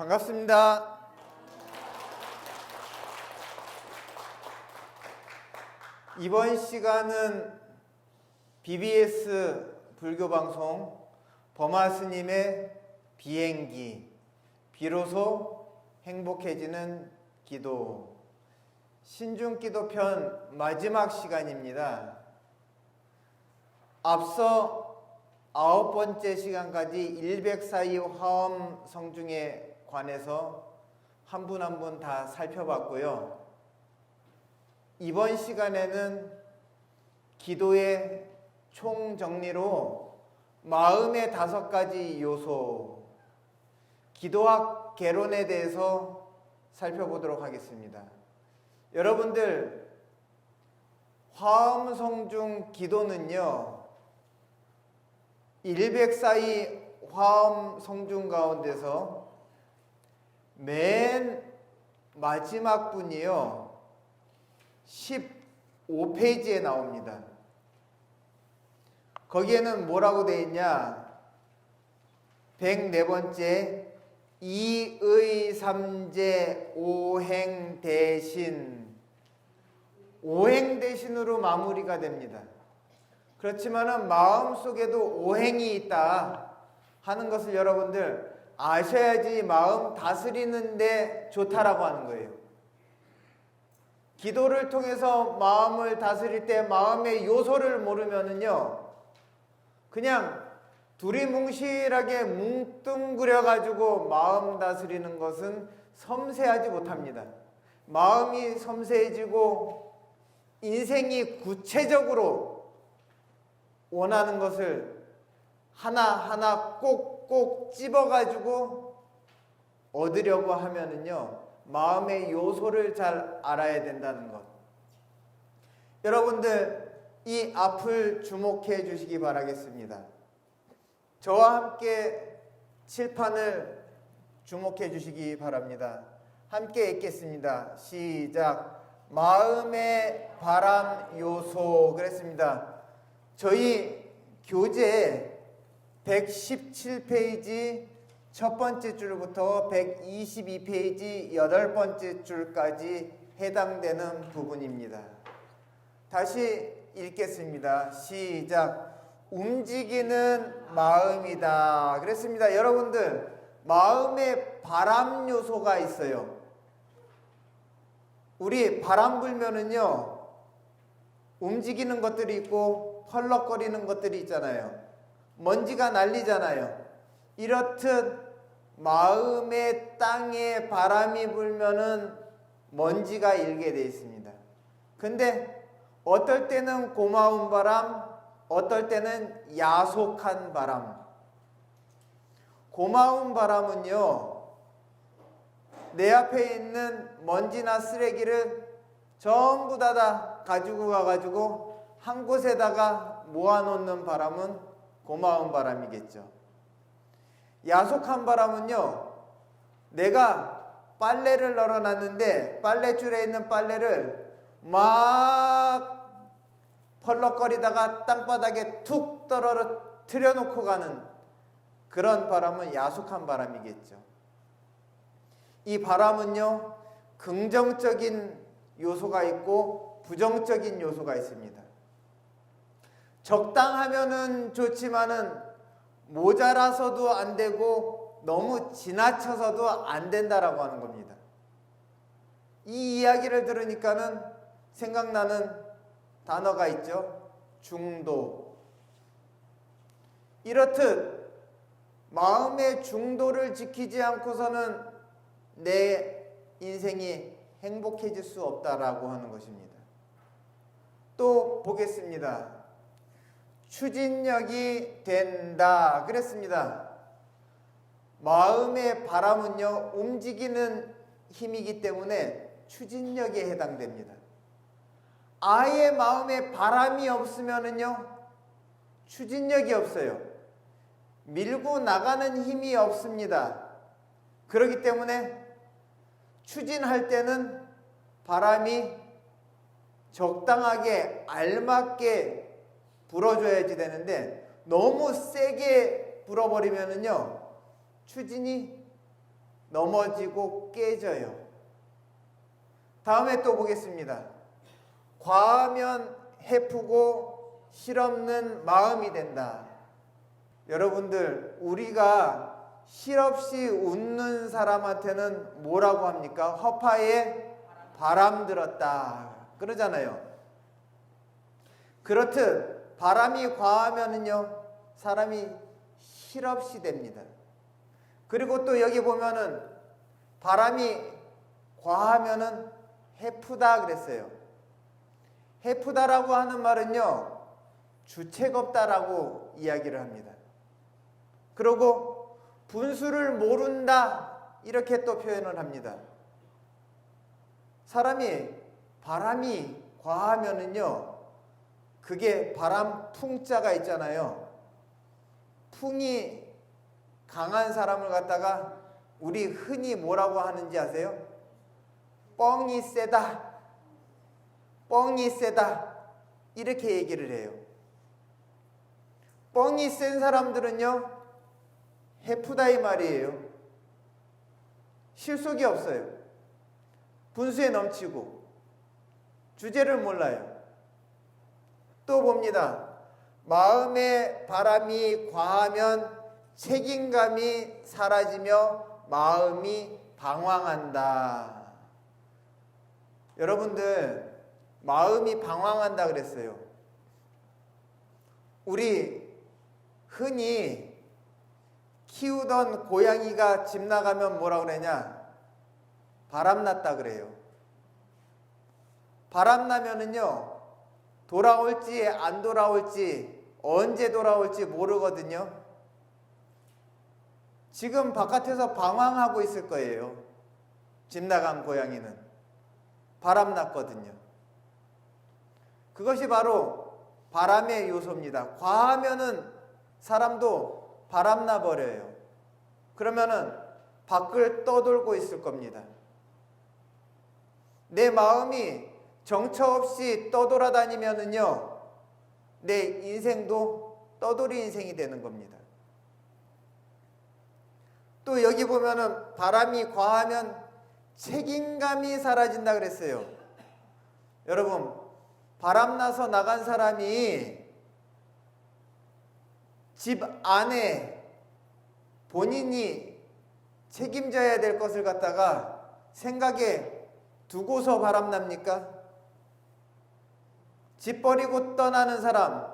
반갑습니다. 이번 시간은 BBS 불교방송 범아 스님의 비행기, 비로소 행복해지는 기도, 신중기도편 마지막 시간입니다. 앞서 9번째 시간까지 일백사이 화엄 성중에 관해서 한 분 한 분 다 살펴봤고요. 이번 시간에는 기도의 총정리로 마음의 5가지 요소, 기도학 개론에 대해서 살펴보도록 하겠습니다. 여러분들, 화엄 성중 기도는요, 일백사이 화엄 성중 가운데서 맨 마지막 분이요 15페이지에 나옵니다. 거기에는 뭐라고 되어 있냐? 104번째 이의삼재 오행대신, 오행대신으로 마무리가 됩니다. 그렇지만은 마음속에도 오행이 있다 하는 것을 여러분들 아셔야지 마음 다스리는데 좋다라고 하는 거예요. 기도를 통해서 마음을 다스릴 때 마음의 요소를 모르면은요, 그냥 두리뭉실하게 뭉뚱그려 가지고 마음 다스리는 것은 섬세하지 못합니다. 마음이 섬세해지고 인생이 구체적으로 원하는 것을 하나하나 꼭꼭 집어가지고 얻으려고 하면은요, 마음의 요소를 잘 알아야 된다는 것. 여러분들, 이 앞을 주목해 주시기 바라겠습니다. 저와 함께 칠판을 주목해 주시기 바랍니다. 함께 읽겠습니다. 시작. 마음의 바람 요소. 그랬습니다. 저희 교재 117페이지 첫 번째 줄부터 122페이지 8번째 줄까지 해당되는 부분입니다. 다시 읽겠습니다. 시작. 움직이는 마음이다. 그랬습니다. 여러분들, 마음에 바람 요소가 있어요. 우리 바람 불면은요, 움직이는 것들이 있고 펄럭거리는 것들이 있잖아요. 먼지가 날리잖아요. 이렇듯 마음의 땅에 바람이 불면은 먼지가 일게 되어 있습니다. 근데 어떨 때는 고마운 바람, 어떨 때는 야속한 바람. 고마운 바람은요, 내 앞에 있는 먼지나 쓰레기를 전부 다 가지고 가가지고 한 곳에다가 모아놓는 바람은 고마운 바람이겠죠. 야속한 바람은요, 내가 빨래를 널어놨는데 빨래줄에 있는 빨래를 막 펄럭거리다가 땅바닥에 툭 떨어뜨려 놓고 가는 그런 바람은 야속한 바람이겠죠. 이 바람은요, 긍정적인 요소가 있고 부정적인 요소가 있습니다. 적당하면은 좋지만은 모자라서도 안 되고 너무 지나쳐서도 안 된다라고 하는 겁니다. 이 이야기를 들으니까는 생각나는 단어가 있죠. 중도. 이렇듯 마음의 중도를 지키지 않고서는 내 인생이 행복해질 수 없다라고 하는 것입니다. 또 보겠습니다. 추진력이 된다. 그랬습니다. 마음의 바람은요, 움직이는 힘이기 때문에 추진력에 해당됩니다. 아예 마음에 바람이 없으면은요, 추진력이 없어요. 밀고 나가는 힘이 없습니다. 그렇기 때문에 추진할 때는 바람이 적당하게 알맞게 불어줘야지 되는데 너무 세게 불어버리면은요, 추진이 넘어지고 깨져요. 다음에 또 보겠습니다. 과하면 해프고 실없는 마음이 된다. 여러분들, 우리가 실없이 웃는 사람한테는 뭐라고 합니까? 허파에 바람 들었다 그러잖아요. 그렇듯 바람이 과하면은요, 사람이 실없이 됩니다. 그리고 또 여기 보면은 바람이 과하면은 해프다 그랬어요. 해프다라고 하는 말은요, 주책 없다라고 이야기를 합니다. 그리고 분수를 모른다 이렇게 또 표현을 합니다. 사람이 바람이 과하면은요, 그게 바람 풍자가 있잖아요. 풍이 강한 사람을 갖다가 우리 흔히 뭐라고 하는지 아세요? 뻥이 세다, 뻥이 세다 이렇게 얘기를 해요. 뻥이 센 사람들은요, 해프다 이 말이에요. 실속이 없어요. 분수에 넘치고 주제를 몰라요. 또 봅니다. 마음의 바람이 과하면 책임감이 사라지며 마음이 방황한다. 여러분들, 마음이 방황한다 그랬어요. 우리 흔히 키우던 고양이가 집 나가면 뭐라 그러냐? 바람났다 그래요. 바람나면은요, 돌아올지 안 돌아올지 언제 돌아올지 모르거든요. 지금 바깥에서 방황하고 있을 거예요. 집 나간 고양이는 바람났거든요. 그것이 바로 바람의 요소입니다. 과하면은 사람도 바람나 버려요. 그러면은 밖을 떠돌고 있을 겁니다. 내 마음이 정처 없이 떠돌아다니면은요, 내 인생도 떠돌이 인생이 되는 겁니다. 또 여기 보면은 바람이 과하면 책임감이 사라진다 그랬어요. 여러분, 바람나서 나간 사람이 집 안에 본인이 책임져야 될 것을 갖다가 생각에 두고서 바람납니까? 집 버리고 떠나는 사람,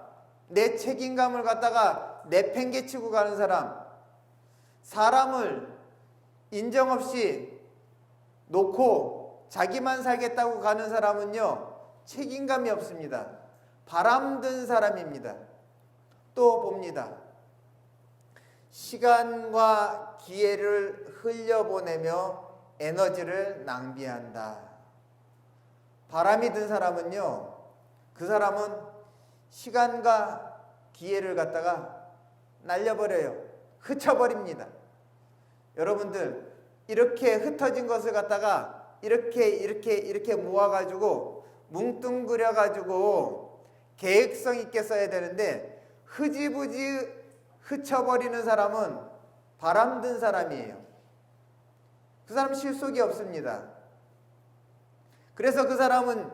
내 책임감을 갖다가 내팽개치고 가는 사람, 사람을 인정 없이 놓고 자기만 살겠다고 가는 사람은요, 책임감이 없습니다. 바람든 사람입니다. 또 봅니다. 시간과 기회를 흘려보내며 에너지를 낭비한다. 바람이 든 사람은요, 그 사람은 시간과 기회를 갖다가 날려버려요. 흩어버립니다. 여러분들, 이렇게 흩어진 것을 갖다가 이렇게 모아가지고 뭉뚱그려가지고 계획성 있게 써야 되는데 흐지부지 흩어버리는 사람은 바람든 사람이에요. 그 사람 실속이 없습니다. 그래서 그 사람은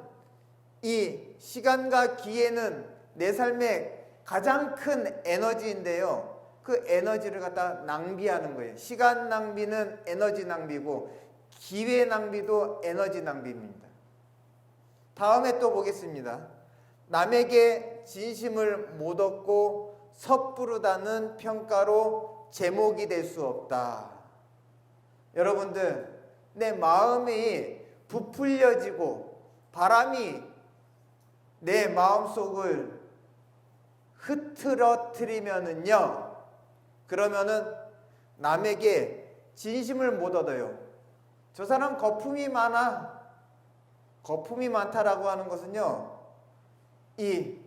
이 시간과 기회는 내 삶의 가장 큰 에너지인데요, 그 에너지를 갖다 낭비하는 거예요. 시간 낭비는 에너지 낭비고 기회 낭비도 에너지 낭비입니다. 다음에 또 보겠습니다. 남에게 진심을 못 얻고 섣부르다는 평가로 제목이 될 수 없다. 여러분들, 내 마음이 부풀려지고 바람이 내 마음속을 흐트러뜨리면은요, 그러면은 남에게 진심을 못 얻어요. 저 사람 거품이 많아. 거품이 많다라고 하는 것은요, 이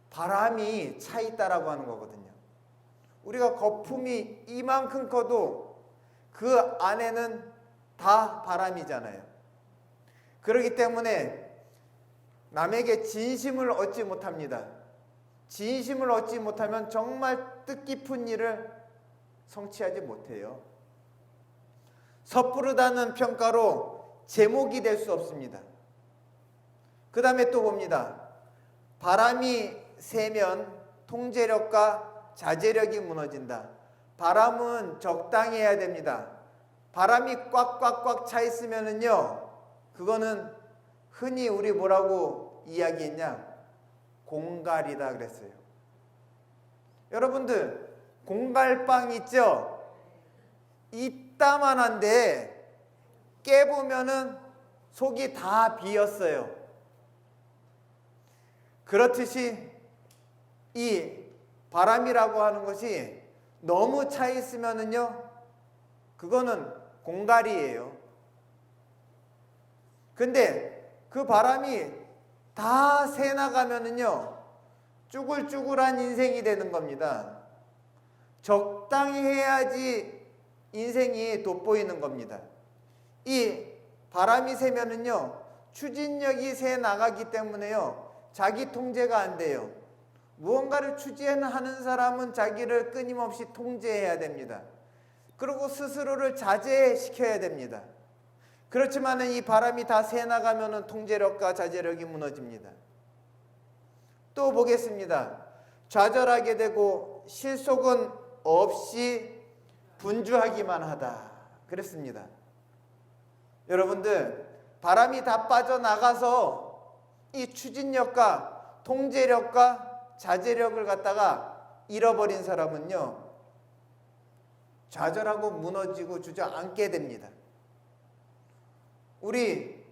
바람이 차 있다라고 하는 거거든요. 우리가 거품이 이만큼 커도 그 안에는 다 바람이잖아요. 그렇기 때문에 남에게 진심을 얻지 못합니다. 진심을 얻지 못하면 정말 뜻깊은 일을 성취하지 못해요. 섣부르다는 평가로 제목이 될 수 없습니다. 그 다음에 또 봅니다. 바람이 세면 통제력과 자제력이 무너진다. 바람은 적당히 해야 됩니다. 바람이 꽉꽉꽉 차 있으면은요, 그거는 흔히 우리 뭐라고 이야기했냐? 공갈이다 그랬어요. 여러분들, 공갈빵 있죠? 이따만한데 깨보면은 속이 다 비었어요. 그렇듯이 이 바람이라고 하는 것이 너무 차 있으면은요, 그거는 공갈이에요. 근데 그 바람이 다 새 나가면은요, 쭈글쭈글한 인생이 되는 겁니다. 적당히 해야지 인생이 돋보이는 겁니다. 이 바람이 세면은요, 추진력이 새 나가기 때문에요, 자기 통제가 안 돼요. 무언가를 추진하는 사람은 자기를 끊임없이 통제해야 됩니다. 그리고 스스로를 자제시켜야 됩니다. 그렇지만 이 바람이 다 새 나가면은 통제력과 자제력이 무너집니다. 또 보겠습니다. 좌절하게 되고 실속은 없이 분주하기만 하다 그랬습니다. 여러분들, 바람이 다 빠져나가서 이 추진력과 통제력과 자제력을 갖다가 잃어버린 사람은요, 좌절하고 무너지고 주저앉게 됩니다. 우리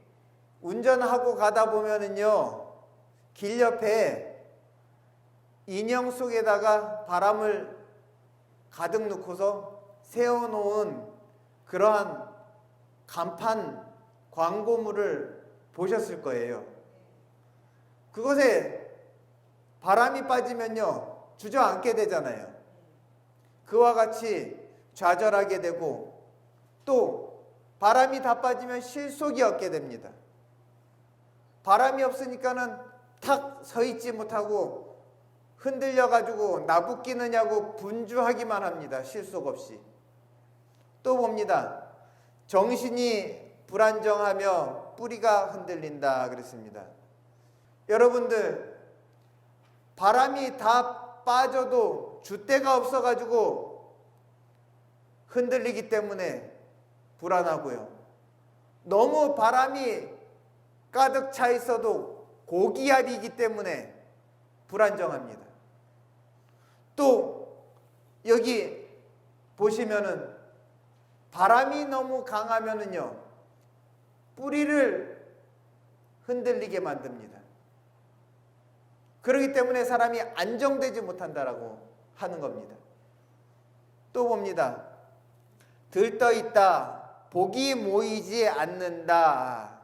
운전하고 가다 보면은요, 길 옆에 인형 속에다가 바람을 가득 넣고서 세워놓은 그러한 간판 광고물을 보셨을 거예요. 그것에 바람이 빠지면요, 주저앉게 되잖아요. 그와 같이 좌절하게 되고, 또 바람이 다 빠지면 실속이 없게 됩니다. 바람이 없으니까는 탁 서 있지 못하고 흔들려가지고 나부끼느냐고 분주하기만 합니다. 실속 없이. 또 봅니다. 정신이 불안정하며 뿌리가 흔들린다 그랬습니다. 여러분들, 바람이 다 빠져도 줏대가 없어가지고 흔들리기 때문에 불안하고요. 너무 바람이 가득 차 있어도 고기압이기 때문에 불안정합니다. 또 여기 보시면은 바람이 너무 강하면은요, 뿌리를 흔들리게 만듭니다. 그렇기 때문에 사람이 안정되지 못한다라고 하는 겁니다. 또 봅니다. 들떠 있다. 복이 모이지 않는다.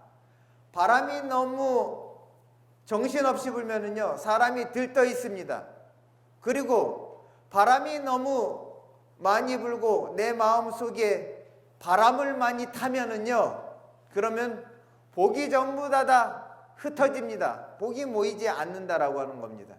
바람이 너무 정신없이 불면은요, 사람이 들떠 있습니다. 그리고 바람이 너무 많이 불고 내 마음속에 바람을 많이 타면은요, 그러면 복이 전부 다 흩어집니다. 복이 모이지 않는다라고 하는 겁니다.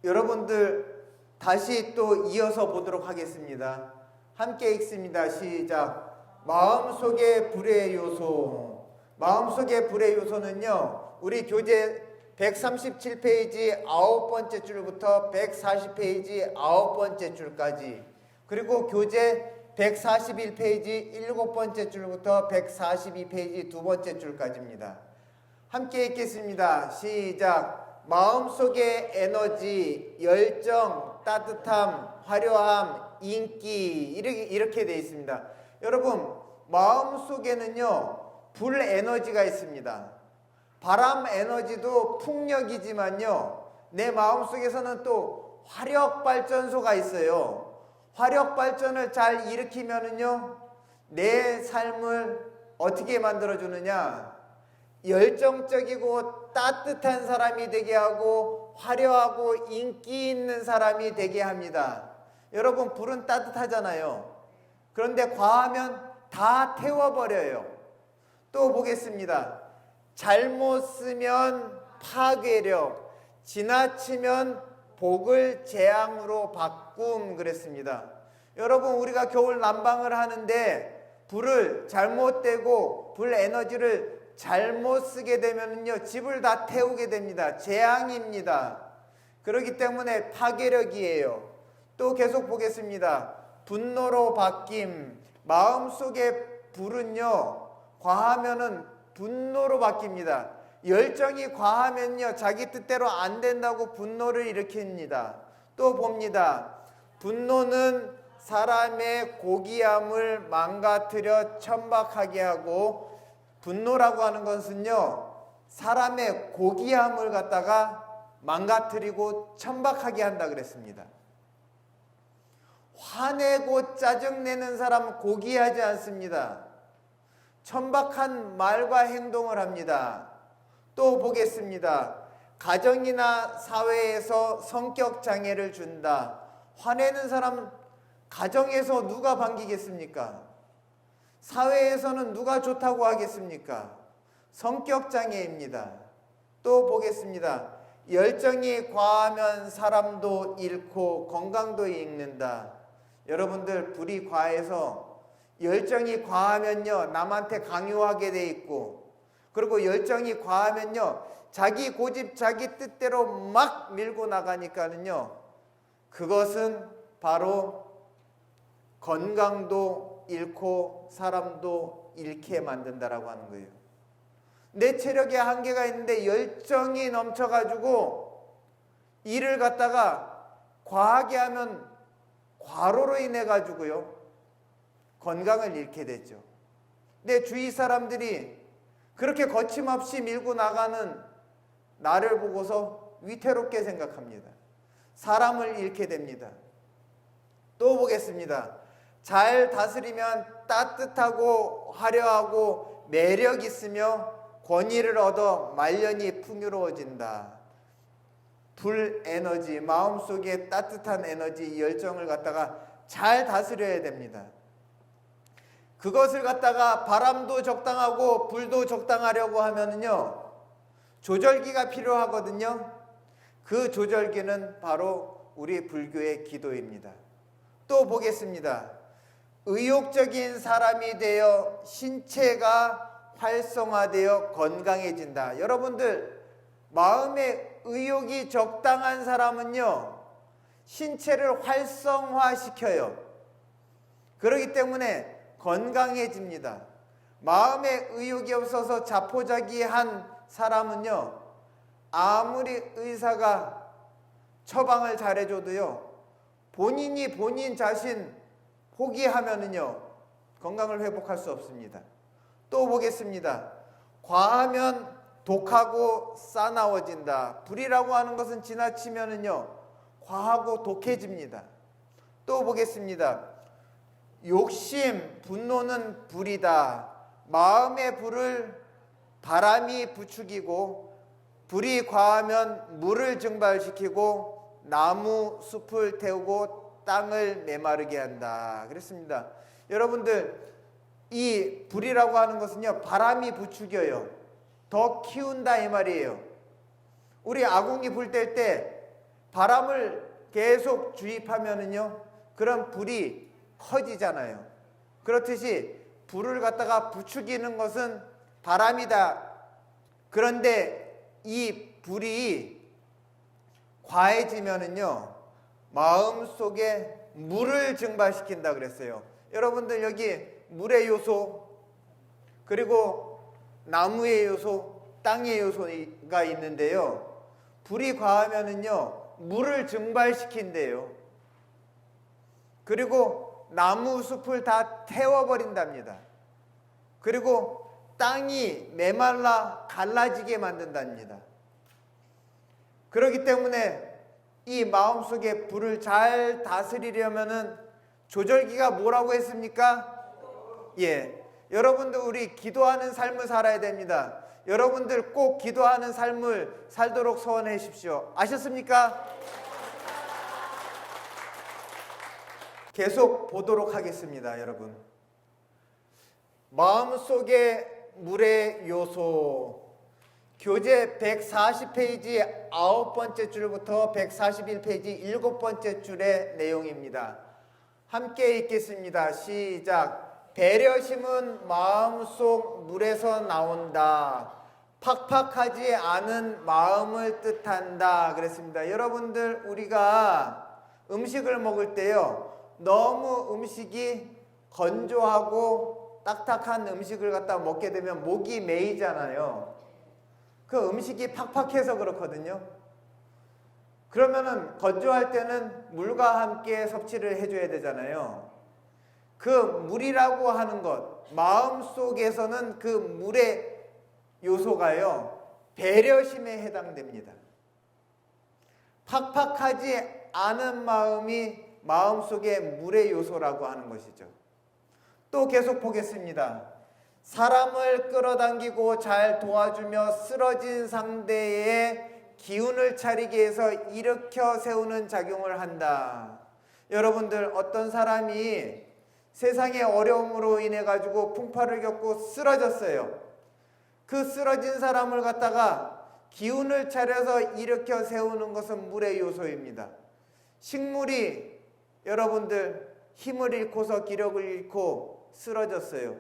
여러분들, 다시 또 이어서 보도록 하겠습니다. 함께 읽습니다. 시작. 마음속의 불의 요소. 마음속의 불의 요소는요, 우리 교재 137페이지 9번째 줄부터 140페이지 9번째 줄까지, 그리고 교재 141페이지 7번째 줄부터 142페이지 2번째 줄까지입니다. 함께 읽겠습니다. 시작. 마음속의 에너지, 열정, 따뜻함, 화려함, 인기, 이렇게 되어 있습니다. 여러분, 마음속에는요, 불 에너지가 있습니다. 바람 에너지도 풍력이지만요, 내 마음속에서는 또 화력 발전소가 있어요. 화력 발전을 잘 일으키면은요, 내 삶을 어떻게 만들어주느냐? 열정적이고 따뜻한 사람이 되게 하고 화려하고 인기 있는 사람이 되게 합니다. 여러분, 불은 따뜻하잖아요. 그런데 과하면 다 태워버려요. 또 보겠습니다. 잘못 쓰면 파괴력, 지나치면 복을 재앙으로 바꿈 그랬습니다. 여러분, 우리가 겨울 난방을 하는데 불을 잘못되고 불 에너지를 잘못 쓰게 되면요 집을 다 태우게 됩니다. 재앙입니다. 그렇기 때문에 파괴력이에요. 또 계속 보겠습니다. 분노로 바뀜. 마음속에 불은요 과하면은 분노로 바뀝니다. 열정이 과하면요 자기 뜻대로 안 된다고 분노를 일으킵니다. 또 봅니다. 분노는 사람의 고귀함을 망가뜨려 천박하게 하고, 분노라고 하는 것은요 사람의 고귀함을 갖다가 망가뜨리고 천박하게 한다 그랬습니다. 화내고 짜증내는 사람은 고귀하지 않습니다. 천박한 말과 행동을 합니다. 또 보겠습니다. 가정이나 사회에서 성격 장애를 준다. 화내는 사람 가정에서 누가 반기겠습니까? 사회에서는 누가 좋다고 하겠습니까? 성격 장애입니다. 또 보겠습니다. 열정이 과하면 사람도 잃고 건강도 잃는다. 여러분들 불이 과해서 열정이 과하면요 남한테 강요하게 돼 있고, 그리고 열정이 과하면요 자기 고집 자기 뜻대로 막 밀고 나가니까는요 그것은 바로 건강도 잃고 사람도 잃게 만든다라고 하는 거예요. 내 체력에 한계가 있는데 열정이 넘쳐가지고 일을 갖다가 과하게 하면 과로로 인해 가지고요 건강을 잃게 되죠. 내 주위 사람들이 그렇게 거침없이 밀고 나가는 나를 보고서 위태롭게 생각합니다. 사람을 잃게 됩니다. 또 보겠습니다. 잘 다스리면 따뜻하고 화려하고 매력 있으며 권위를 얻어 말년이 풍요로워진다. 불 에너지, 마음속에 따뜻한 에너지, 열정을 갖다가 잘 다스려야 됩니다. 그것을 갖다가 바람도 적당하고 불도 적당하려고 하면은요 조절기가 필요하거든요. 그 조절기는 바로 우리 불교의 기도입니다. 또 보겠습니다. 의욕적인 사람이 되어 신체가 활성화되어 건강해진다. 여러분들 마음의 의욕이 적당한 사람은요 신체를 활성화시켜요. 그렇기 때문에 건강해집니다. 마음에 의욕이 없어서 자포자기한 사람은요 아무리 의사가 처방을 잘해줘도요 본인이 본인 자신 포기하면은요 건강을 회복할 수 없습니다. 또 보겠습니다. 과하면 독하고 싸나워진다. 불이라고 하는 것은 지나치면은요 과하고 독해집니다. 또 보겠습니다. 욕심, 분노는 불이다. 마음의 불을 바람이 부추기고, 불이 과하면 물을 증발시키고 나무 숲을 태우고 땅을 메마르게 한다. 그랬습니다. 여러분들 이 불이라고 하는 것은요 바람이 부추겨요. 더 키운다 이 말이에요. 우리 아궁이 불 뗄 때 바람을 계속 주입하면은요 그런 불이 커지잖아요. 그렇듯이 불을 갖다가 부추기는 것은 바람이다. 그런데 이 불이 과해지면은요 마음속에 물을 증발시킨다 그랬어요. 여러분들 여기 물의 요소, 그리고 나무의 요소, 땅의 요소가 있는데요 불이 과하면은요 물을 증발시킨대요. 그리고 나무 숲을 다 태워버린답니다. 그리고 땅이 메말라 갈라지게 만든답니다. 그렇기 때문에 이 마음속에 불을 잘 다스리려면은 조절기가 뭐라고 했습니까? 예, 여러분들 우리 기도하는 삶을 살아야 됩니다. 여러분들 꼭 기도하는 삶을 살도록 소원해 주십시오. 아셨습니까? 계속 보도록 하겠습니다. 여러분, 마음속의 물의 요소, 교재 140페이지 9번째 줄부터 141페이지 7번째 줄의 내용입니다. 함께 읽겠습니다. 시작. 배려심은 마음속 물에서 나온다. 팍팍하지 않은 마음을 뜻한다 그랬습니다. 여러분들, 우리가 음식을 먹을 때요, 너무 음식이 건조하고 딱딱한 음식을 갖다 먹게 되면 목이 메이잖아요. 그 음식이 팍팍해서 그렇거든요. 그러면은 건조할 때는 물과 함께 섭취를 해줘야 되잖아요. 그 물이라고 하는 것, 마음속에서는 그 물의 요소가요, 배려심에 해당됩니다. 팍팍하지 않은 마음이 마음속의 물의 요소라고 하는 것이죠. 또 계속 보겠습니다. 사람을 끌어당기고 잘 도와주며 쓰러진 상대의 기운을 차리기 위해서 일으켜 세우는 작용을 한다. 여러분들, 어떤 사람이 세상의 어려움으로 인해 가지고 풍파를 겪고 쓰러졌어요. 그 쓰러진 사람을 갖다가 기운을 차려서 일으켜 세우는 것은 물의 요소입니다. 식물이 여러분들 힘을 잃고서 기력을 잃고 쓰러졌어요.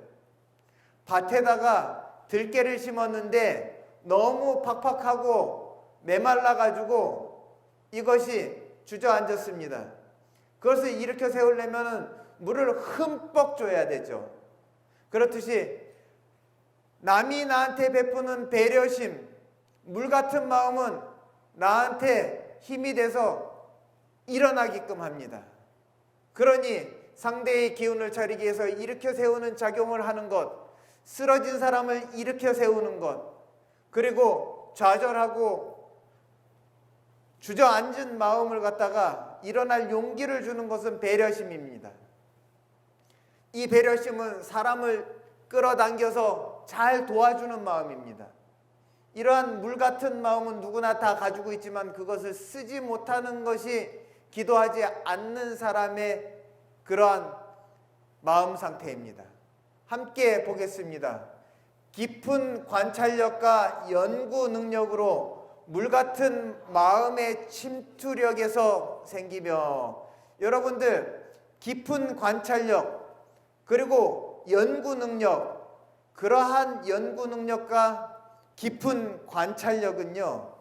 밭에다가 들깨를 심었는데 너무 팍팍하고 메말라 가지고 이것이 주저앉았습니다. 그것을 일으켜 세우려면 물을 흠뻑 줘야 되죠. 그렇듯이 남이 나한테 베푸는 배려심, 물 같은 마음은 나한테 힘이 돼서 일어나게끔 합니다. 그러니 상대의 기운을 차리기 위해서 일으켜 세우는 작용을 하는 것, 쓰러진 사람을 일으켜 세우는 것, 그리고 좌절하고 주저앉은 마음을 갖다가 일어날 용기를 주는 것은 배려심입니다. 이 배려심은 사람을 끌어당겨서 잘 도와주는 마음입니다. 이러한 물 같은 마음은 누구나 다 가지고 있지만 그것을 쓰지 못하는 것이 기도하지 않는 사람의 그러한 마음 상태입니다. 함께 보겠습니다. 깊은 관찰력과 연구 능력으로 물 같은 마음의 침투력에서 생기며, 여러분들, 깊은 관찰력 그리고 연구 능력, 그러한 연구 능력과 깊은 관찰력은요,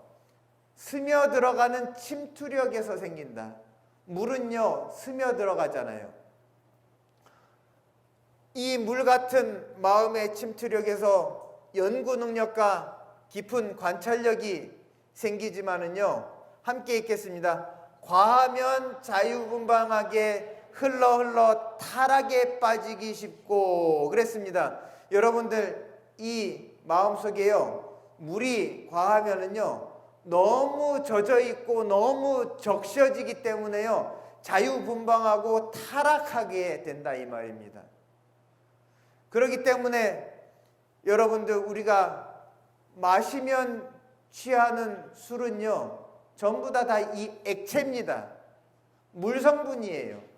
스며들어가는 침투력에서 생긴다. 물은요, 스며들어가잖아요. 이 물 같은 마음의 침투력에서 연구 능력과 깊은 관찰력이 생기지만은요, 함께 읽겠습니다. 과하면 자유분방하게 흘러 타락에 빠지기 쉽고 그랬습니다. 여러분들, 이 마음속에요, 물이 과하면은요, 너무 젖어 있고 너무 적셔지기 때문에요, 자유분방하고 타락하게 된다 이 말입니다. 그렇기 때문에 여러분들, 우리가 마시면 취하는 술은요, 전부 다 이 액체입니다. 물 성분이에요.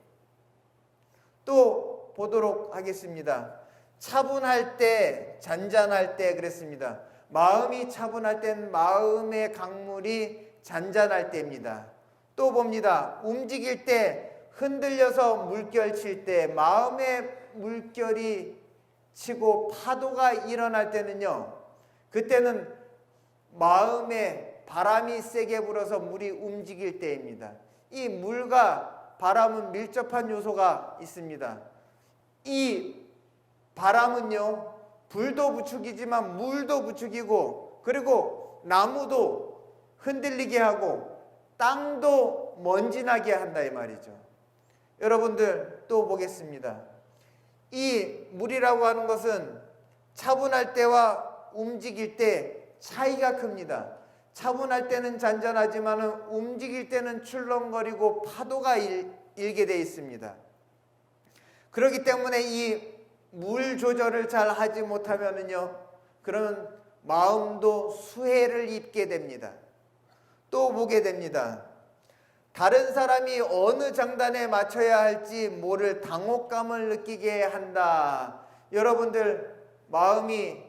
또 보도록 하겠습니다. 차분할 때, 잔잔할 때 그랬습니다. 마음이 차분할 땐 마음의 강물이 잔잔할 때입니다. 또 봅니다. 움직일 때, 흔들려서 물결 칠 때, 마음의 물결이 치고 파도가 일어날 때는요, 그때는 마음에 바람이 세게 불어서 물이 움직일 때입니다. 이 물과 바람은 밀접한 요소가 있습니다. 이 바람은요, 불도 부축이지만 물도 부축이고, 그리고 나무도 흔들리게 하고 땅도 먼지나게 한다 이 말이죠. 여러분들, 또 보겠습니다. 이 물이라고 하는 것은 차분할 때와 움직일 때 차이가 큽니다. 차분할 때는 잔잔하지만 움직일 때는 출렁거리고 파도가 일게 되어 있습니다. 그렇기 때문에 이 물 조절을 잘 하지 못하면은요, 그런 마음도 수해를 입게 됩니다. 또 보게 됩니다. 다른 사람이 어느 장단에 맞춰야 할지 모를 당혹감을 느끼게 한다. 여러분들, 마음이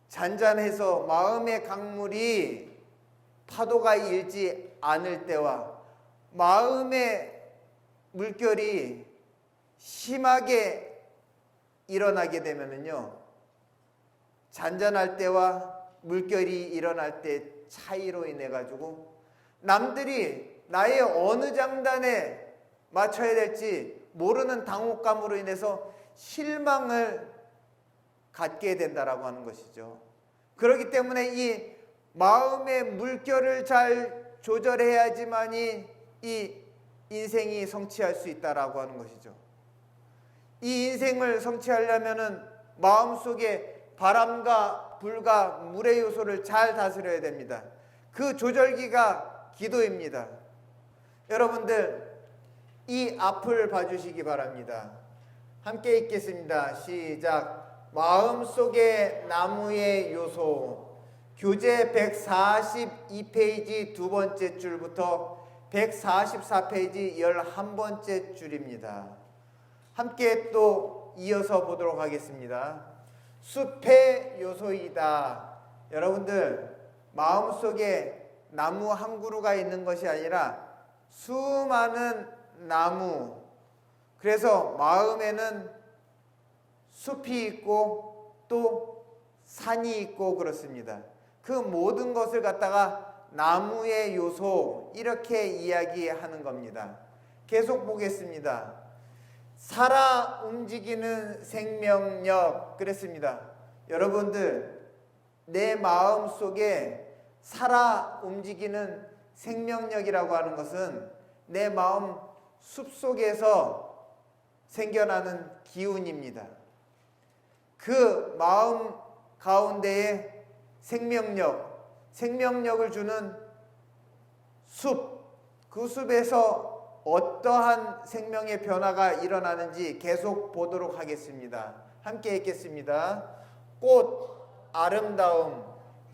잔잔해서 마음의 강물이 파도가 일지 않을 때와 마음의 물결이 심하게 일어나게 되면은요, 잔잔할 때와 물결이 일어날 때 차이로 인해 가지고 남들이 나의 어느 장단에 맞춰야 될지 모르는 당혹감으로 인해서 실망을 갖게 된다라고 하는 것이죠. 그렇기 때문에 이 마음의 물결을 잘 조절해야지만이 이 인생이 성취할 수 있다라고 하는 것이죠. 이 인생을 성취하려면은 마음속에 바람과 불과 물의 요소를 잘 다스려야 됩니다. 그 조절기가 기도입니다. 여러분들 이 앞을 봐주시기 바랍니다. 함께 읽겠습니다. 시작. 마음속의 나무의 요소, 교재 142페이지 두 번째 줄부터 144페이지 11번째 줄입니다. 함께 또 이어서 보도록 하겠습니다. 숲의 요소이다. 여러분들 마음속에 나무 한 그루가 있는 것이 아니라 수많은 나무, 그래서 마음에는 숲이 있고 또 산이 있고 그렇습니다. 그 모든 것을 갖다가 나무의 요소, 이렇게 이야기하는 겁니다. 계속 보겠습니다. 살아 움직이는 생명력, 그랬습니다. 여러분들 내 마음 속에 살아 움직이는 생명력이라고 하는 것은 내 마음 숲속에서 생겨나는 기운입니다. 그 마음 가운데에 생명력을 주는 숲, 그 숲에서 어떠한 생명의 변화가 일어나는지 계속 보도록 하겠습니다. 함께 읽겠습니다. 꽃, 아름다움,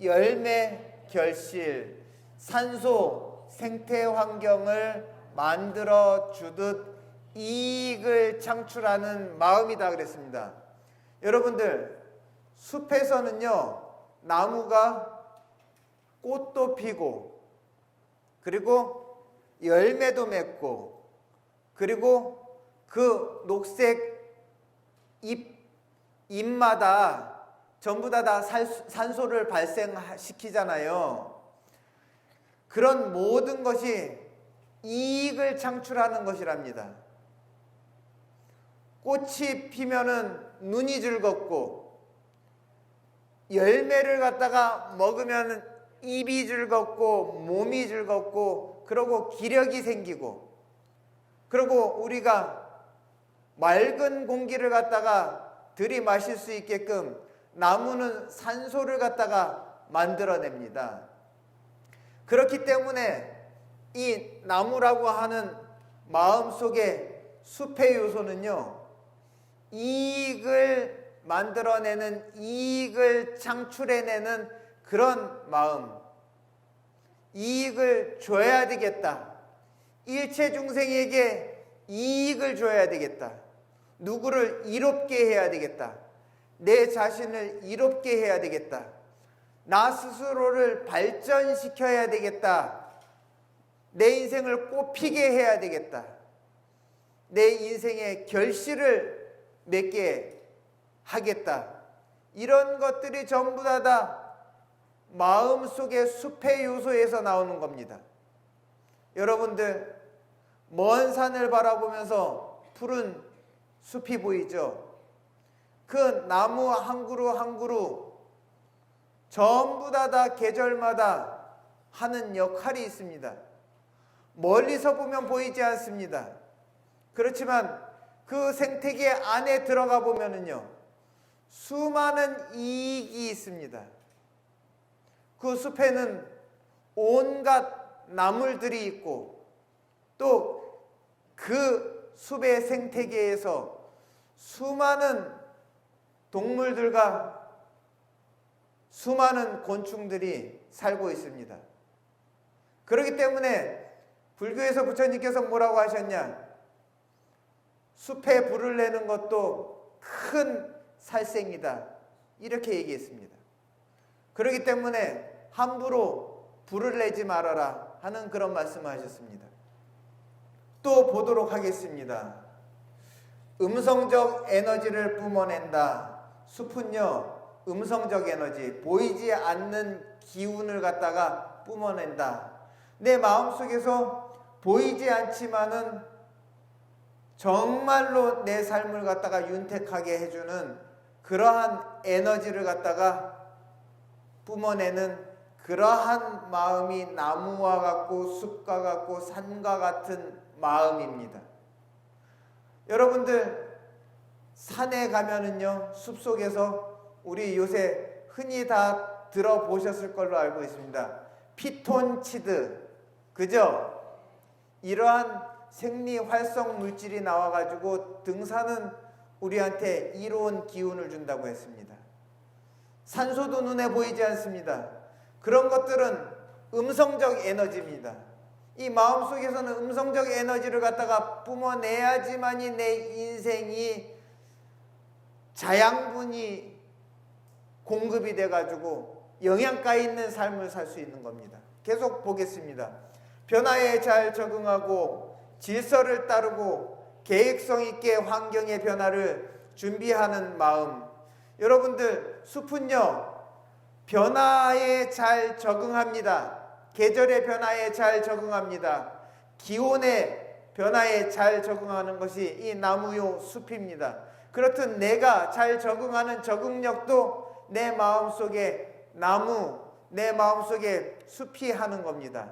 열매, 결실, 산소, 생태 환경을 만들어 주듯 이익을 창출하는 마음이다 그랬습니다. 여러분들 숲에서는요, 나무가 꽃도 피고 그리고 열매도 맺고 그리고 그 녹색 잎마다 전부 다 산소를 발생시키잖아요. 그런 모든 것이 이익을 창출하는 것이랍니다. 꽃이 피면은 눈이 즐겁고 열매를 갖다가 먹으면 입이 즐겁고 몸이 즐겁고 그러고 기력이 생기고 그리고 우리가 맑은 공기를 갖다가 들이마실 수 있게끔 나무는 산소를 갖다가 만들어냅니다. 그렇기 때문에 이 나무라고 하는 마음속의 숲의 요소는요, 이익을 만들어내는, 이익을 창출해내는 그런 마음, 이익을 줘야 되겠다. 일체 중생에게 이익을 줘야 되겠다. 누구를 이롭게 해야 되겠다. 내 자신을 이롭게 해야 되겠다. 나 스스로를 발전시켜야 되겠다. 내 인생을 꽃피게 해야 되겠다. 내 인생의 결실을 맺게 하겠다. 이런 것들이 전부 다 마음속의 숲의 요소에서 나오는 겁니다. 여러분들 먼 산을 바라보면서 푸른 숲이 보이죠? 그 나무 한 그루 한 그루 전부 다 계절마다 하는 역할이 있습니다. 멀리서 보면 보이지 않습니다. 그렇지만 그 생태계 안에 들어가 보면은요, 수많은 이익이 있습니다. 그 숲에는 온갖 나물들이 있고 또 그 숲의 생태계에서 수많은 동물들과 수많은 곤충들이 살고 있습니다. 그렇기 때문에 불교에서 부처님께서 뭐라고 하셨냐? 숲에 불을 내는 것도 큰 살생이다. 이렇게 얘기했습니다. 그렇기 때문에 함부로 불을 내지 말아라 하는 그런 말씀을 하셨습니다. 또 보도록 하겠습니다. 음성적 에너지를 뿜어낸다. 숲은요, 음성적 에너지, 보이지 않는 기운을 갖다가 뿜어낸다. 내 마음속에서 보이지 않지만은 정말로 내 삶을 갖다가 윤택하게 해주는 그러한 에너지를 갖다가 뿜어내는 그러한 마음이 나무와 같고 숲과 같고 산과 같은 마음입니다. 여러분들 산에 가면은요, 숲속에서 우리 요새 흔히 다 들어보셨을 걸로 알고 있습니다. 피톤치드, 그죠? 이러한 생리 활성 물질이 나와가지고 등산은 우리한테 이로운 기운을 준다고 했습니다. 산소도 눈에 보이지 않습니다. 그런 것들은 음성적 에너지입니다. 이 마음속에서는 음성적 에너지를 갖다가 뿜어내야지만이 내 인생이 자양분이 공급이 돼가지고 영양가 있는 삶을 살 수 있는 겁니다. 계속 보겠습니다. 변화에 잘 적응하고 질서를 따르고 계획성 있게 환경의 변화를 준비하는 마음. 여러분들 숲은요, 변화에 잘 적응합니다. 계절의 변화에 잘 적응합니다. 기온의 변화에 잘 적응하는 것이 이 나무요 숲입니다. 그렇듯 내가 잘 적응하는 적응력도 내 마음속에 나무, 내 마음속에 숲이 하는 겁니다.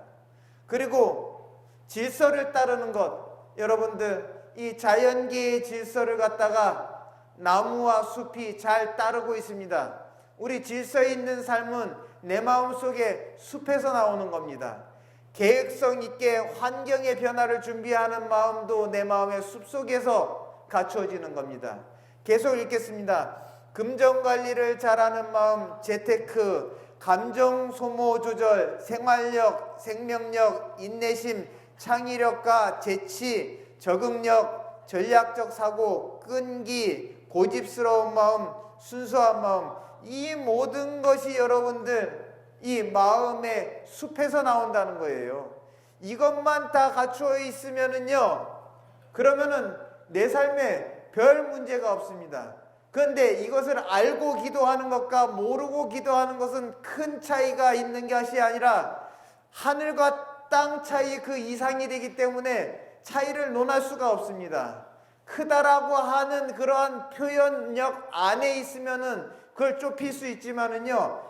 그리고 질서를 따르는 것, 여러분들 이 자연계의 질서를 갖다가 나무와 숲이 잘 따르고 있습니다. 우리 질서 있는 삶은 내 마음속에 숲에서 나오는 겁니다. 계획성 있게 환경의 변화를 준비하는 마음도 내 마음의 숲속에서 갖추어지는 겁니다. 계속 읽겠습니다. 금전관리를 잘하는 마음, 재테크, 감정 소모 조절, 생활력, 생명력, 인내심, 창의력과 재치, 적응력, 전략적 사고, 끈기, 고집스러운 마음, 순수한 마음, 이 모든 것이 여러분들 이 마음의 숲에서 나온다는 거예요. 이것만 다 갖추어 있으면은요, 그러면은 내 삶에 별 문제가 없습니다. 그런데 이것을 알고 기도하는 것과 모르고 기도하는 것은 큰 차이가 있는 것이 아니라 하늘과 땅 차이 그 이상이 되기 때문에 차이를 논할 수가 없습니다. 크다라고 하는 그러한 표현력 안에 있으면은 그걸 좁힐 수 있지만은요,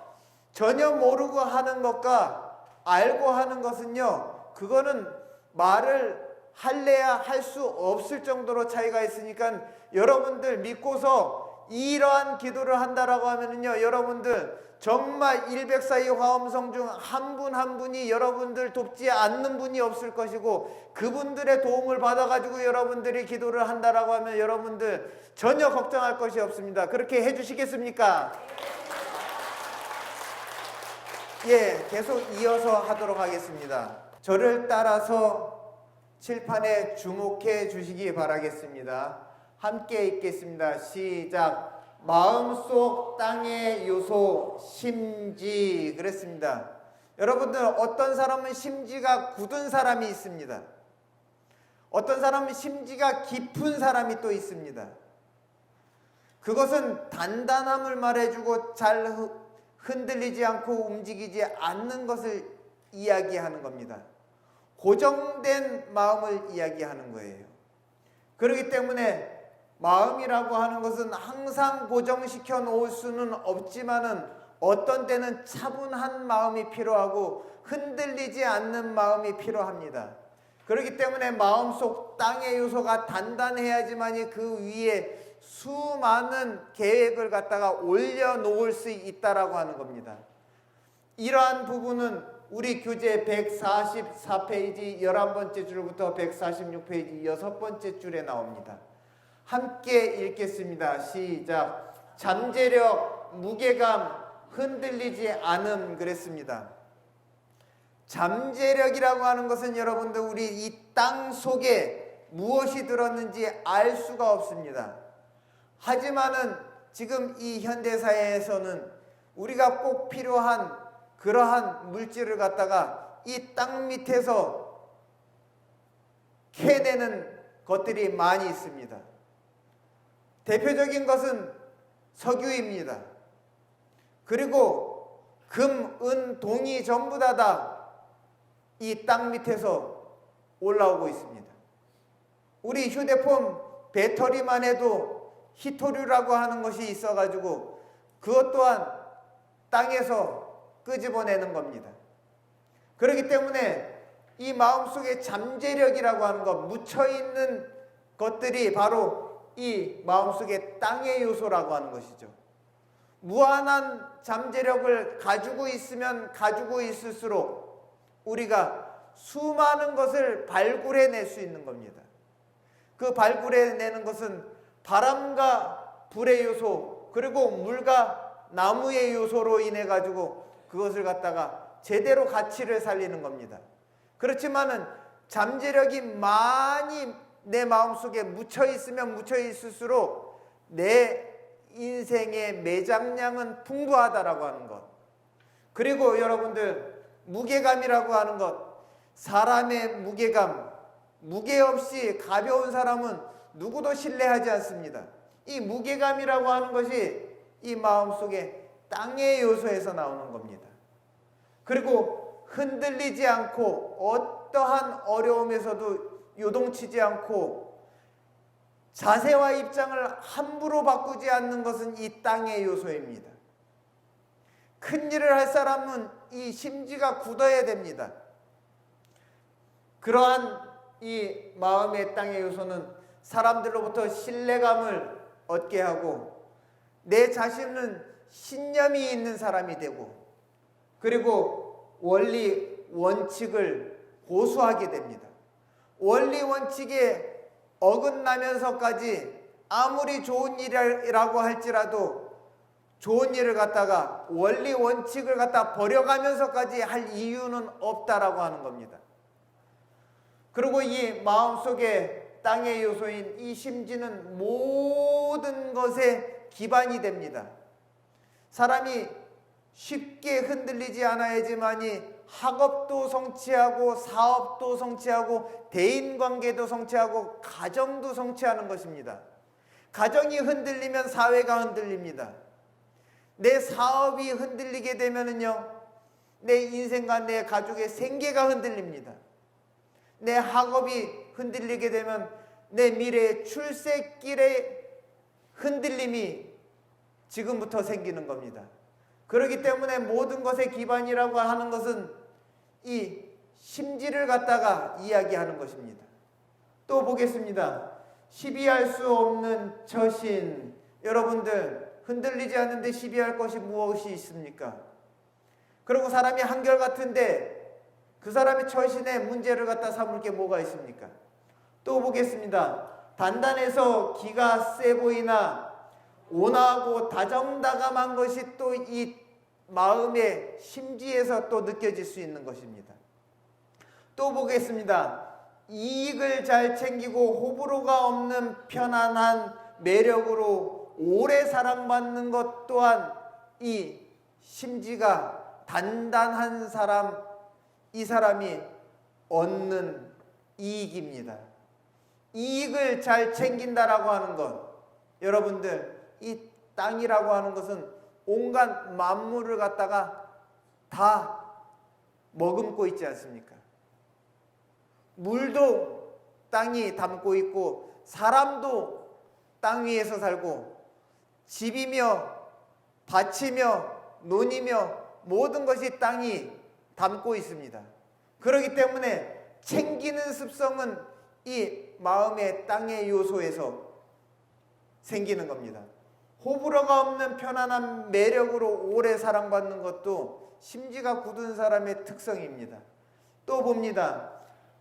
전혀 모르고 하는 것과 알고 하는 것은요, 그거는 말을 할래야 할 수 없을 정도로 차이가 있으니까 여러분들 믿고서 이러한 기도를 한다라고 하면은요, 여러분들 정말 일백사이 화엄성 중 한 분 한 분이 여러분들 돕지 않는 분이 없을 것이고, 그분들의 도움을 받아가지고 여러분들이 기도를 한다라고 하면 여러분들 전혀 걱정할 것이 없습니다. 그렇게 해주시겠습니까? 예, 계속 이어서 하도록 하겠습니다. 저를 따라서 칠판에 주목해 주시기 바라겠습니다. 함께 읽겠습니다. 시작. 마음속 땅의 요소 심지. 그랬습니다. 여러분들, 어떤 사람은 심지가 굳은 사람이 있습니다. 어떤 사람은 심지가 깊은 사람이 또 있습니다. 그것은 단단함을 말해주고 잘 흔들리지 않고 움직이지 않는 것을 이야기하는 겁니다. 고정된 마음을 이야기하는 거예요. 그렇기 때문에 마음이라고 하는 것은 항상 고정시켜 놓을 수는 없지만은 어떤 때는 차분한 마음이 필요하고 흔들리지 않는 마음이 필요합니다. 그렇기 때문에 마음속 땅의 요소가 단단해야지만이 그 위에 수많은 계획을 갖다가 올려놓을 수 있다라고 하는 겁니다. 이러한 부분은 우리 교재 144페이지 11번째 줄부터 146페이지 6번째 줄에 나옵니다. 함께 읽겠습니다. 시작. 잠재력, 무게감, 흔들리지 않음. 그랬습니다. 잠재력이라고 하는 것은 여러분들 우리 이 땅 속에 무엇이 들었는지 알 수가 없습니다. 하지만은 지금 이 현대사회에서는 우리가 꼭 필요한 그러한 물질을 갖다가 이 땅 밑에서 캐내는 것들이 많이 있습니다. 대표적인 것은 석유입니다. 그리고 금, 은, 동이 전부 다 이 땅 밑에서 올라오고 있습니다. 우리 휴대폰 배터리만 해도 히토류라고 하는 것이 있어가지고 그것 또한 땅에서 끄집어내는 겁니다. 그렇기 때문에 이 마음속에 잠재력이라고 하는 것, 묻혀있는 것들이 바로 이 마음속에 땅의 요소라고 하는 것이죠. 무한한 잠재력을 가지고 있으면 가지고 있을수록 우리가 수많은 것을 발굴해낼 수 있는 겁니다. 그 발굴해내는 것은 바람과 불의 요소, 그리고 물과 나무의 요소로 인해 가지고 그것을 갖다가 제대로 가치를 살리는 겁니다. 그렇지만은 잠재력이 많이 내 마음속에 묻혀 있으면 묻혀 있을수록 내 인생의 매장량은 풍부하다라고 하는 것. 그리고 여러분들, 무게감이라고 하는 것, 사람의 무게감, 무게 없이 가벼운 사람은 누구도 신뢰하지 않습니다. 이 무게감이라고 하는 것이 이 마음속에 땅의 요소에서 나오는 겁니다. 그리고 흔들리지 않고 어떠한 어려움에서도 요동치지 않고 자세와 입장을 함부로 바꾸지 않는 것은 이 땅의 요소입니다. 큰 일을 할 사람은 이 심지가 굳어야 됩니다. 그러한 이 마음의 땅의 요소는 사람들로부터 신뢰감을 얻게 하고 내 자신은 신념이 있는 사람이 되고 그리고 원리 원칙을 고수하게 됩니다. 원리 원칙에 어긋나면서까지 아무리 좋은 일이라고 할지라도 좋은 일을 갖다가 원리 원칙을 갖다 버려가면서까지 할 이유는 없다라고 하는 겁니다. 그리고 이 마음속에 땅의 요소인 이 심지는 모든 것의 기반이 됩니다. 사람이 쉽게 흔들리지 않아야지만이 학업도 성취하고 사업도 성취하고 대인관계도 성취하고 가정도 성취하는 것입니다. 가정이 흔들리면 사회가 흔들립니다. 내 사업이 흔들리게 되면은요, 내 인생과 내 가족의 생계가 흔들립니다. 내 학업이 흔들리게 되면 내 미래의 출세길의 흔들림이 지금부터 생기는 겁니다. 그렇기 때문에 모든 것의 기반이라고 하는 것은 이 심지를 갖다가 이야기하는 것입니다. 또 보겠습니다. 시비할 수 없는 처신. 여러분들, 흔들리지 않는데 시비할 것이 무엇이 있습니까? 그리고 사람이 한결같은데 그 사람의 처신에 문제를 갖다 삼을 게 뭐가 있습니까? 또 보겠습니다. 단단해서 기가 세 보이나 온화하고 다정다감한 것이 또 이 마음의 심지에서 또 느껴질 수 있는 것입니다. 또 보겠습니다. 이익을 잘 챙기고 호불호가 없는 편안한 매력으로 오래 사랑받는 것 또한 이 심지가 단단한 사람, 이 사람이 얻는 이익입니다. 이익을 잘 챙긴다라고 하는 것, 여러분들, 이 땅이라고 하는 것은 온갖 만물을 갖다가 다 머금고 있지 않습니까? 물도 땅이 담고 있고 사람도 땅 위에서 살고 집이며 밭이며 논이며 모든 것이 땅이 담고 있습니다. 그렇기 때문에 챙기는 습성은 이 마음의 땅의 요소에서 생기는 겁니다. 호불호가 없는 편안한 매력으로 오래 사랑받는 것도 심지가 굳은 사람의 특성입니다. 또 봅니다.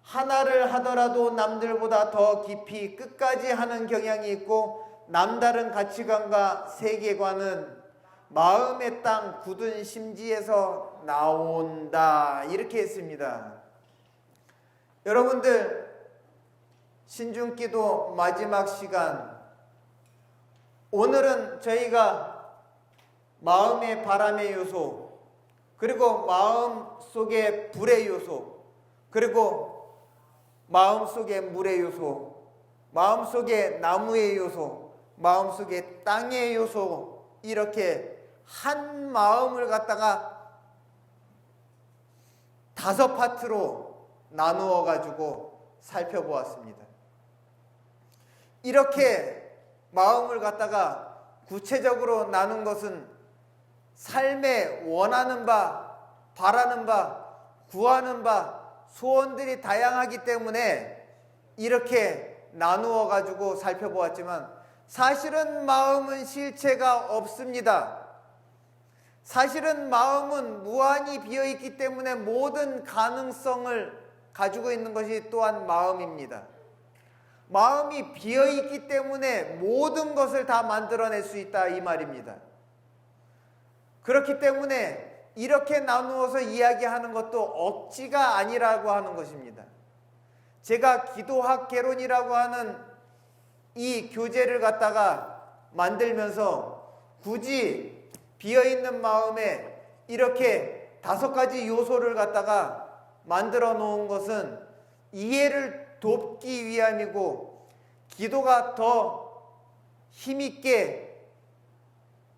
하나를 하더라도 남들보다 더 깊이 끝까지 하는 경향이 있고 남다른 가치관과 세계관은 마음의 땅 굳은 심지에서 나온다. 이렇게 했습니다. 여러분들, 신중기도 마지막 시간, 오늘은 저희가 마음의 바람의 요소, 그리고 마음속의 불의 요소, 그리고 마음속의 물의 요소, 마음속의 나무의 요소, 마음속에 땅의 요소 이렇게 한 마음을 갖다가 5파트로 나누어 가지고 살펴보았습니다. 이렇게 마음을 갖다가 구체적으로 나눈 것은 삶에 원하는 바, 바라는 바, 구하는 바, 소원들이 다양하기 때문에 이렇게 나누어 가지고 살펴보았지만 사실은 마음은 실체가 없습니다. 사실은 마음은 무한히 비어있기 때문에 모든 가능성을 가지고 있는 것이 또한 마음입니다. 마음이 비어있기 때문에 모든 것을 다 만들어낼 수 있다 이 말입니다. 그렇기 때문에 이렇게 나누어서 이야기하는 것도 억지가 아니라고 하는 것입니다. 제가 기도학 개론이라고 하는 이 교재를 갖다가 만들면서 굳이 비어있는 마음에 이렇게 5가지 요소를 갖다가 만들어 놓은 것은 이해를 돕기 위함이고 기도가 더 힘있게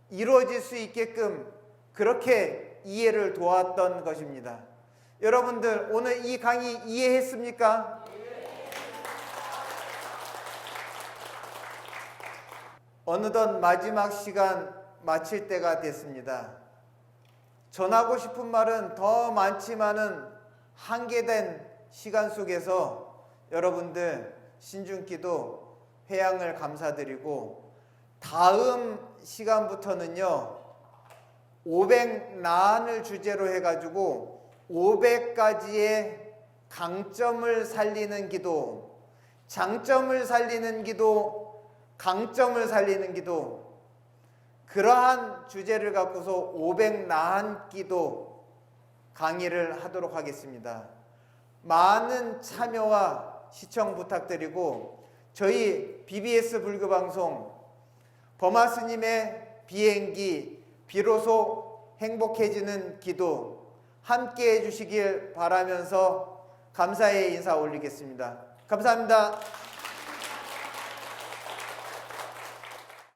이루어질 수 있게끔 그렇게 이해를 도왔던 것입니다. 여러분들 오늘 이 강의 이해했습니까? 어느덧 마지막 시간 마칠 때가 됐습니다. 전하고 싶은 말은 더 많지만은 한계된 시간 속에서 여러분들 신중기도 회양을 감사드리고 다음 시간부터는요 500난을 주제로 해가지고 500가지의 강점을 살리는 기도, 장점을 살리는 기도, 강점을 살리는 기도, 그러한 주제를 갖고서 500난 기도 강의를 하도록 하겠습니다. 많은 참여와 시청 부탁드리고 저희 BBS 불교방송 버마 스님의 비행기 비로소 행복해지는 기도 함께 해주시길 바라면서 감사의 인사 올리겠습니다. 감사합니다.